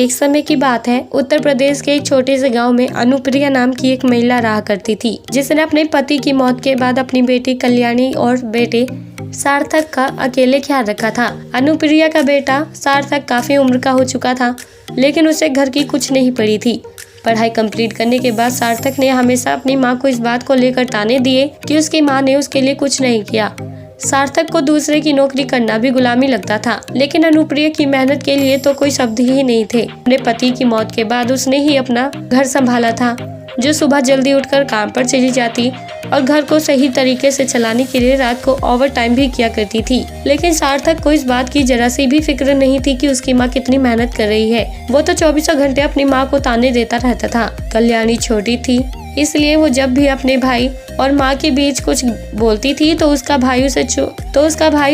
एक समय की बात है, उत्तर प्रदेश के एक छोटे से गांव में अनुप्रिया नाम की एक महिला रहा करती थी, जिसने अपने पति की मौत के बाद अपनी बेटी कल्याणी और बेटे सार्थक का अकेले ख्याल रखा था। अनुप्रिया का बेटा सार्थक काफी उम्र का हो चुका था, लेकिन उसे घर की कुछ नहीं पड़ी थी। पढ़ाई कंप्लीट करने के बाद सार्थक ने हमेशा अपनी मां को इस बात को लेकर ताने दिए कि उसकी मां ने उसके लिए कुछ नहीं किया। सार्थक को दूसरे की नौकरी करना भी गुलामी लगता था, लेकिन अनुप्रिया की मेहनत के लिए तो कोई शब्द ही नहीं थे। अपने पति की मौत के बाद उसने ही अपना घर संभाला था, जो सुबह जल्दी उठकर काम पर चली जाती और घर को सही तरीके से चलाने के लिए रात को ओवर टाइम भी किया करती थी। लेकिन सार्थक को इस बात की जरा सी भी फिक्र नहीं थी कि उसकी माँ कितनी मेहनत कर रही है। वो तो 24 घंटे अपनी माँ को ताने देता रहता था। कल्याणी छोटी थी, इसलिए वो जब भी अपने भाई और माँ के बीच कुछ बोलती थी तो उसका भाई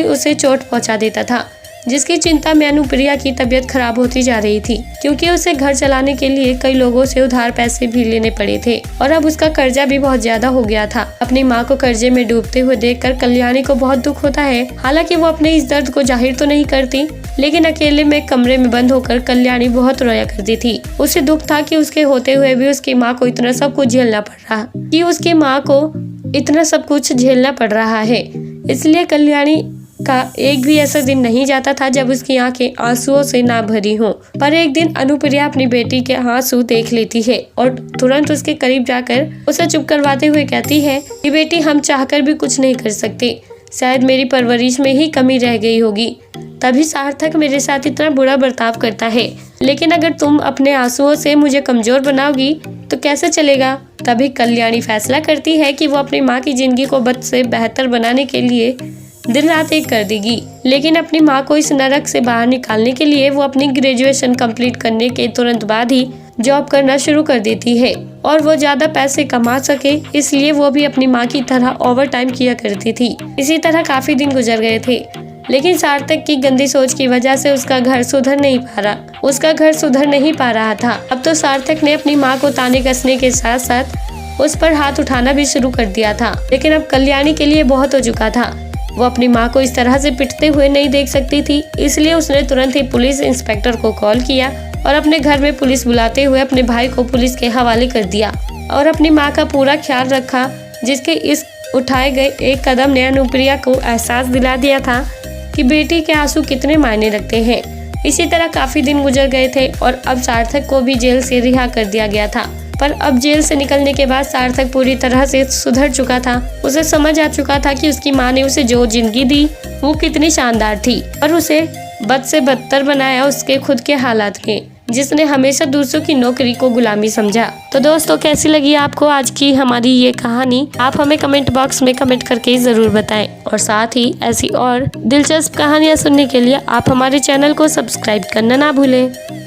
उसे चोट पहुँचा देता था, जिसकी चिंता में अनुप्रिया की तबीयत खराब होती जा रही थी, क्योंकि उसे घर चलाने के लिए कई लोगों से उधार पैसे भी लेने पड़े थे और अब उसका कर्जा भी बहुत ज्यादा हो गया था। अपनी माँ को कर्जे में डूबते हुए देखकर कल्याणी को बहुत दुख होता है। हालांकि वो अपने इस दर्द को जाहिर तो नहीं करती, लेकिन अकेले में कमरे में बंद होकर कल्याणी बहुत रोया करती थी। उसे दुख था कि उसके होते हुए भी उसकी माँ को इतना सब कुछ झेलना पड़ रहा है। इसलिए कल्याणी का एक भी ऐसा दिन नहीं जाता था जब उसकी आंखें आंसुओं से ना भरी हों। पर एक दिन अनुप्रिया अपनी बेटी के आंसू देख लेती है और तुरंत उसके करीब जाकर उसे चुप करवाते हुए कहती है कि बेटी, हम चाहकर भी कुछ नहीं कर सकते, शायद मेरी परवरिश में ही कमी रह गई होगी, तभी सार्थक मेरे साथ इतना बुरा बर्ताव करता है। लेकिन अगर तुम अपने आंसुओं से मुझे कमजोर बनाओगी तो कैसे चलेगा। तभी कल्याणी फैसला करती है कि वो अपनी माँ की जिंदगी को बद से बेहतर बनाने के लिए दिन रात एक कर देगी। लेकिन अपनी माँ को इस नरक से बाहर निकालने के लिए वो अपनी ग्रेजुएशन कंप्लीट करने के तुरंत बाद ही जॉब करना शुरू कर देती है और वो ज्यादा पैसे कमा सके, इसलिए वो भी अपनी माँ की तरह ओवर टाइम किया करती थी। इसी तरह काफी दिन गुजर गए थे, लेकिन सार्थक की गंदी सोच की वजह से उसका घर सुधर नहीं पा रहा था। अब तो सार्थक ने अपनी माँ को ताने कसने के साथ साथ उस पर हाथ उठाना भी शुरू कर दिया था। लेकिन अब कल्याणी के लिए बहुत हो चुका था। वो अपनी माँ को इस तरह से पिटते हुए नहीं देख सकती थी, इसलिए उसने तुरंत ही पुलिस इंस्पेक्टर को कॉल किया और अपने घर में पुलिस बुलाते हुए अपने भाई को पुलिस के हवाले कर दिया और अपनी माँ का पूरा ख्याल रखा, जिसके इस उठाए गए एक कदम ने अनुप्रिया को एहसास दिला दिया था कि बेटी के आंसू कितने मायने रखते हैं। इसी तरह काफी दिन गुजर गए थे और अब सार्थक को भी जेल से रिहा कर दिया गया था। पर अब जेल से निकलने के बाद सार्थक पूरी तरह से सुधर चुका था। उसे समझ आ चुका था कि उसकी माँ ने उसे जो जिंदगी दी वो कितनी शानदार थी और उसे बद से बदतर बनाया उसके खुद के हालात ने, जिसने हमेशा दूसरों की नौकरी को गुलामी समझा। तो दोस्तों, कैसी लगी आपको आज की हमारी ये कहानी? आप हमें कमेंट बॉक्स में कमेंट करके जरूर बताएं और साथ ही ऐसी और दिलचस्प कहानियाँ सुनने के लिए आप हमारे चैनल को सब्सक्राइब करना ना भूलें।